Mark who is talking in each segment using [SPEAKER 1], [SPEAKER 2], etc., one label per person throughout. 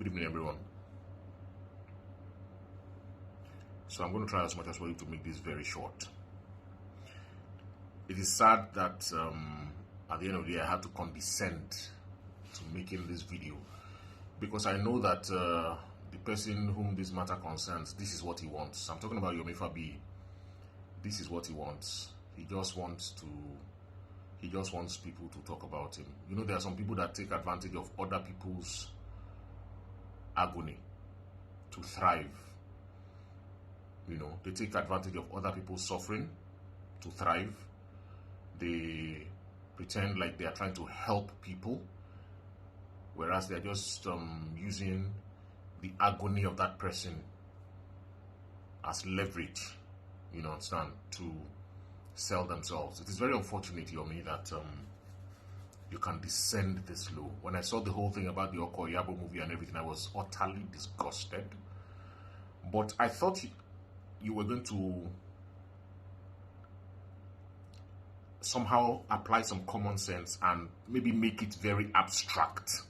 [SPEAKER 1] Good evening, everyone. So I'm going to try as much as possible to make this very short. It is sad that at the end of the day I had to condescend to making this video, because I know that the person whom this matter concerns, this is what he wants. I'm talking about Yomi Fabiyi. This is what he wants. He just wants people to talk about him. You know, there are some people that take advantage of other people's agony to thrive. You know, they take advantage of other people's suffering to thrive. They pretend like they are trying to help people, whereas they are just using the agony of that person as leverage, you know, understand, to sell themselves. It is very unfortunate, Yomi, that you can descend this low. When I saw the whole thing about the Iyabo movie and everything, I was utterly disgusted. But I thought you were going to somehow apply some common sense and maybe make it very abstract.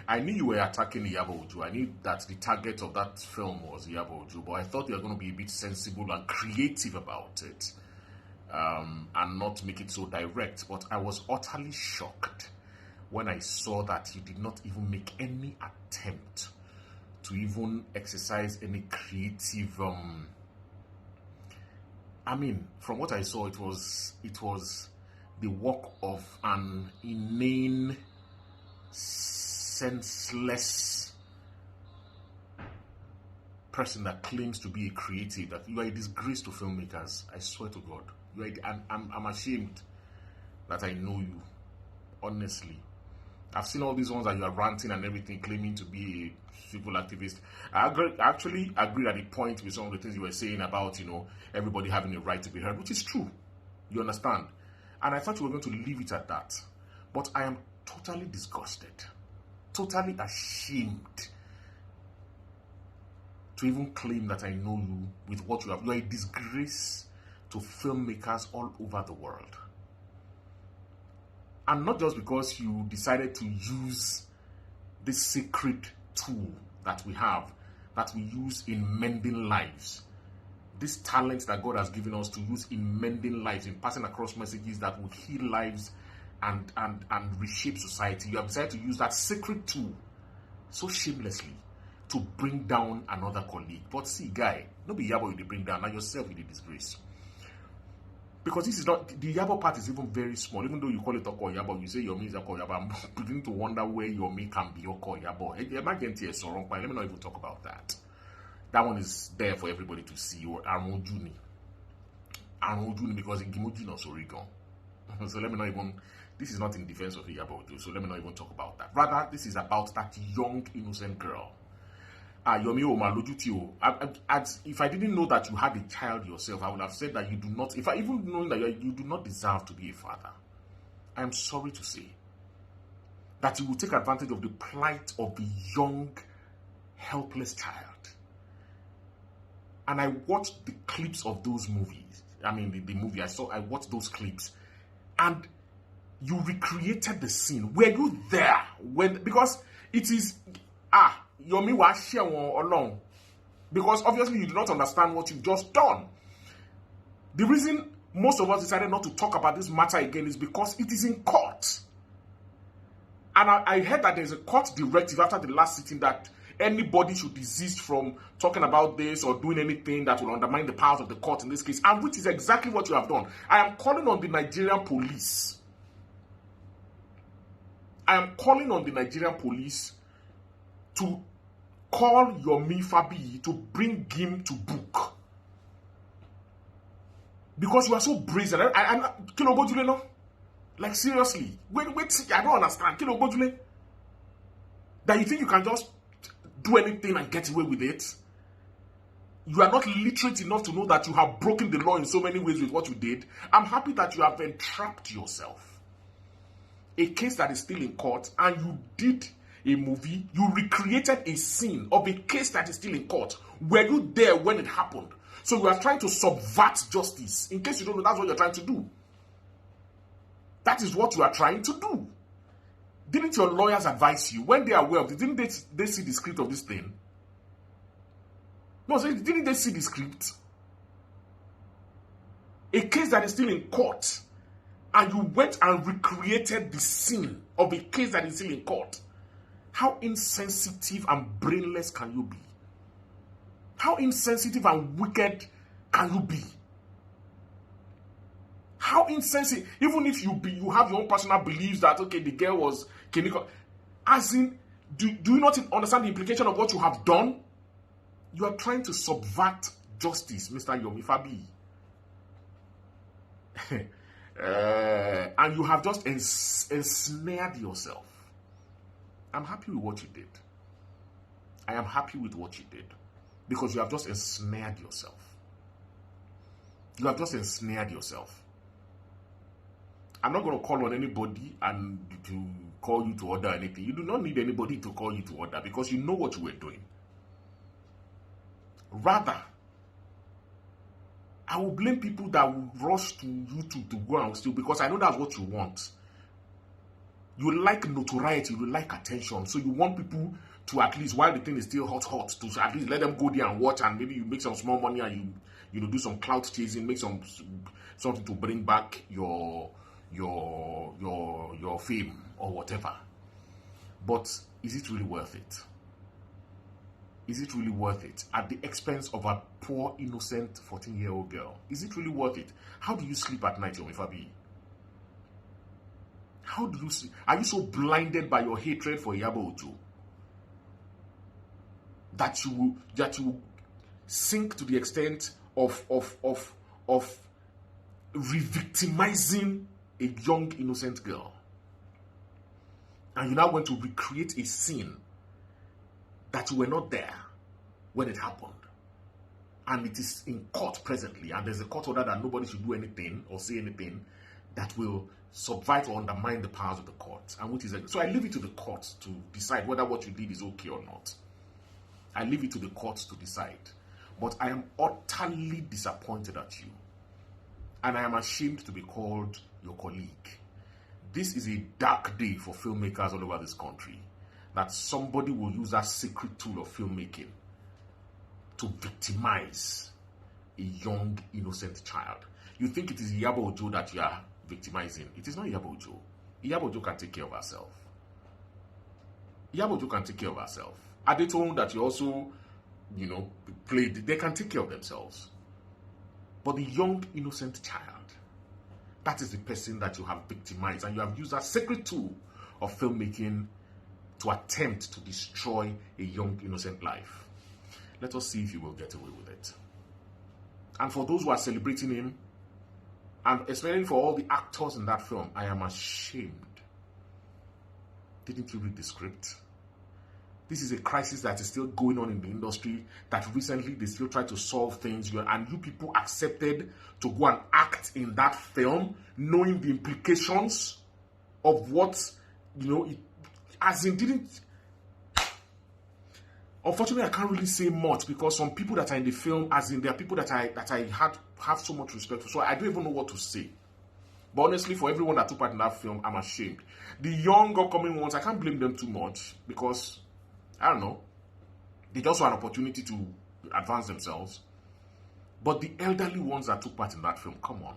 [SPEAKER 1] I knew you were attacking Iyabo. I knew that the target of that film was Iyabo, but I thought you were going to be a bit sensible and creative about it, and not make it so direct. But I was utterly shocked when I saw that you did not even make any attempt to even exercise any creative. I mean, from what I saw, it was the work of an inane, senseless person that claims to be a creative. That you are a disgrace to filmmakers. I swear to God, you are. I'm ashamed that I know you. Honestly, I've seen all these ones that you are ranting and everything, claiming to be a civil activist. I actually agree at the point with some of the things you were saying about, you know, everybody having a right to be heard, which is true. You understand? And I thought you were going to leave it at that. But I am totally disgusted, totally ashamed to even claim that I know you with what you have. You are a disgrace to filmmakers all over the world. And not just because you decided to use this sacred tool that we have, that we use in mending lives. This talent that God has given us to use in mending lives, in passing across messages that will heal lives and reshape society. You have decided to use that sacred tool so shamelessly to bring down another colleague. But see, guy, not be Iyabo you bring down, now yourself you the disgrace. Because this is not, the Iyabo part is even very small. Even though you call it Oko Iyabo, you say Yomi is Oko Iyabo. I'm beginning to wonder where Yomi can be Oko Iyabo. Let me not even talk about that. That one is there for everybody to see. Or Armojuni, because in Gimojin also Oregon. So let me not even, this is not in defense of Iyabo, so let me not even talk about that. Rather, this is about that young, innocent girl. Yomi Omalojutio. If I didn't know that you had a child yourself, I would have said that you do not, if I even know that you do not deserve to be a father. I am sorry to say that you will take advantage of the plight of the young, helpless child. And I watched the clips of those movies. I mean, the movie I watched those clips. And you recreated the scene. Were you there? Because it is, Yomi wa share one alone. Because obviously you do not understand what you've just done. The reason most of us decided not to talk about this matter again is because it is in court. And I heard that there's a court directive after the last sitting that anybody should desist from talking about this or doing anything that will undermine the powers of the court in this case, and which is exactly what you have done. I am calling on the Nigerian police. I am calling on the Nigerian police to call Yomi Fabiyi to bring him to book. Because you are so brazen. Like seriously. Wait, I don't understand. That you think you can just do anything and get away with it? You are not literate enough to know that you have broken the law in so many ways with what you did. I'm happy that you have entrapped yourself. A case that is still in court, and you did a movie, you recreated a scene of a case that is still in court. Were you there when it happened? So you are trying to subvert justice. In case you don't know, that's what you're trying to do. That is what you are trying to do. Didn't your lawyers advise you when they are aware of it? Didn't they see the script of this thing? No, so didn't they see the script? A case that is still in court, and you went and recreated the scene of a case that is still in court. How insensitive and brainless can you be? How insensitive and wicked can you be? How insensitive, even if you have your own personal beliefs that, okay, the girl was clinical, as in, do you not understand the implication of what you have done? You are trying to subvert justice, Mr. Yomi Fabiyi. And you have just ensnared yourself. I'm happy with what you did. I am happy with what you did. Because you have just ensnared yourself. You have just ensnared yourself. I'm not going to call on anybody and to call you to order anything. You do not need anybody to call you to order because you know what you were doing. Rather, I will blame people that will rush to YouTube to go and steal because I know that's what you want. You like notoriety, you like attention. So you want people to at least, while the thing is still hot, to at least let them go there and watch, and maybe you make some small money and you do some clout chasing, make something to bring back your fame or whatever. But is it really worth it? Is it really worth it at the expense of a poor, innocent 14-year-old girl? Is it really worth it? How do you sleep at night, Yomi Fabiyi? How do you sleep? Are you so blinded by your hatred for Iyabo that you will sink to the extent of re-victimizing a young, innocent girl? And you now want to recreate a scene that you were not there when it happened. And it is in court presently, and there's a court order that nobody should do anything or say anything that will subvert or undermine the powers of the court. And which is so I leave it to the court to decide whether what you did is okay or not. I leave it to the courts to decide. But I am utterly disappointed at you. And I am ashamed to be called your colleague. This is a dark day for filmmakers all over this country. That somebody will use that sacred tool of filmmaking to victimize a young, innocent child. You think it is Iyabo that you are victimizing. It is not Iyabo. Iyabo can take care of herself. Iyabo can take care of herself. Adetone that you also, played, they can take care of themselves. But the young, innocent child, that is the person that you have victimized, and you have used that sacred tool of filmmaking to attempt to destroy a young, innocent life. Let us see if you will get away with it. And for those who are celebrating him, and especially for all the actors in that film, I am ashamed. Didn't you read the script? This is a crisis that is still going on in the industry, that recently they still try to solve things, and you people accepted to go and act in that film, knowing the implications of what, Unfortunately, I can't really say much because some people that are in the film, there are people that I have so much respect for, so I don't even know what to say. But honestly, for everyone that took part in that film, I'm ashamed. The young upcoming ones, I can't blame them too much because, I don't know, they just want an opportunity to advance themselves. But the elderly ones that took part in that film, come on.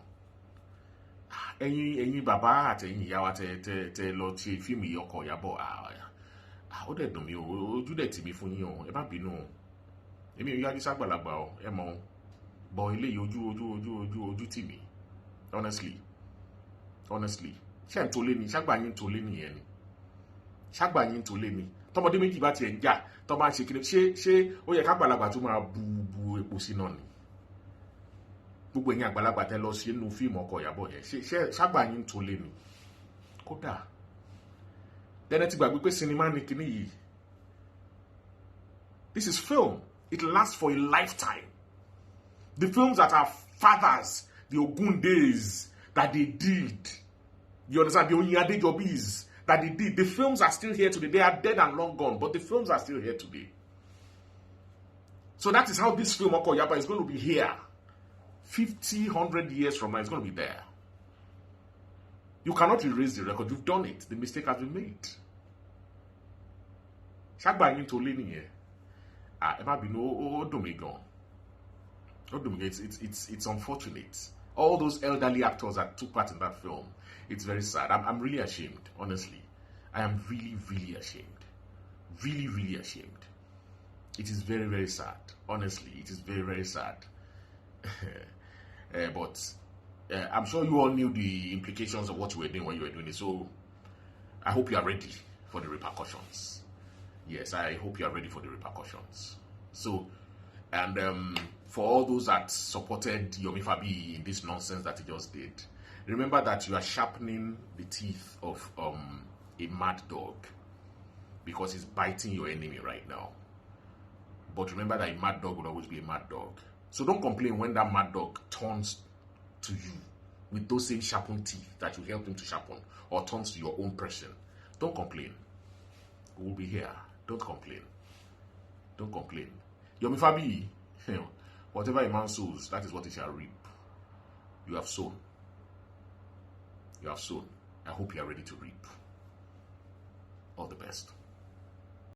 [SPEAKER 1] Ẹ̀yin bàbá àti ẹ̀yin ìyá wa tẹ lọ ṣe fíìmù yìí ọkọ Iyabo ó dẹ̀ dùn mí o, ojú dẹ̀ tì mí fún yín o, ẹ má bínú o, èmi ò yájú ságbàlagbà o, ẹ mọ̀ o, bọ̀ ilé yìí ojú tì mí, honestly, ṣé ẹ̀ ń tolé ni, ṣágbà yín ń tolé nìyẹn ni, ṣágbà yín ń tolé ni, tọmọdé méjì bá tiẹ̀ ń jà, tọ́ bá ń ṣe kiri, ṣé ó yẹ kágbàlagbà tó máa bu epo sí náà ni? Gbogbo ẹ̀yin àgbàlagbà tẹ́ lọ sí inú fíìmù ọkọ Iyabo yẹn, ṣágbà yín ń tolé ni, kódà. Then ti gbàgbé pé sinimá ni kíní yìí. This is film. It lasts for a lifetime. The films that our fathers, the Ogun days, that they did, you understand, the Onyadejobis, that they did, the films are still here today. They are dead and long gone, but the films are still here today. So that is how this film, Oko Iyabo, is going to be here. 50, 100 years from now, it's going to be there. You cannot erase the record. You've done it. The mistake has been made. Shagba into leaning here. It might be no Domigon. It's unfortunate. All those elderly actors that took part in that film, it's very sad. I'm really ashamed, honestly. I am really, really ashamed. Really, really ashamed. It is very, very sad. Honestly, it is very, very sad. But I'm sure you all knew the implications of what you were doing when you were doing it. So I hope you are ready for the repercussions. Yes, I hope you are ready for the repercussions. So, and for all those that supported Yomi Fabiyi in this nonsense that he just did, remember that you are sharpening the teeth of a mad dog because he's biting your enemy right now. But remember that a mad dog will always be a mad dog. So don't complain when that mad dog turns to you with those same sharpened teeth that you helped him to sharpen, or turns to your own person. Don't complain. We'll be here. Don't complain. Don't complain. Yomi Fabiyi, whatever a man sows, that is what he shall reap. You have sown. You have sown. I hope you are ready to reap. All the best.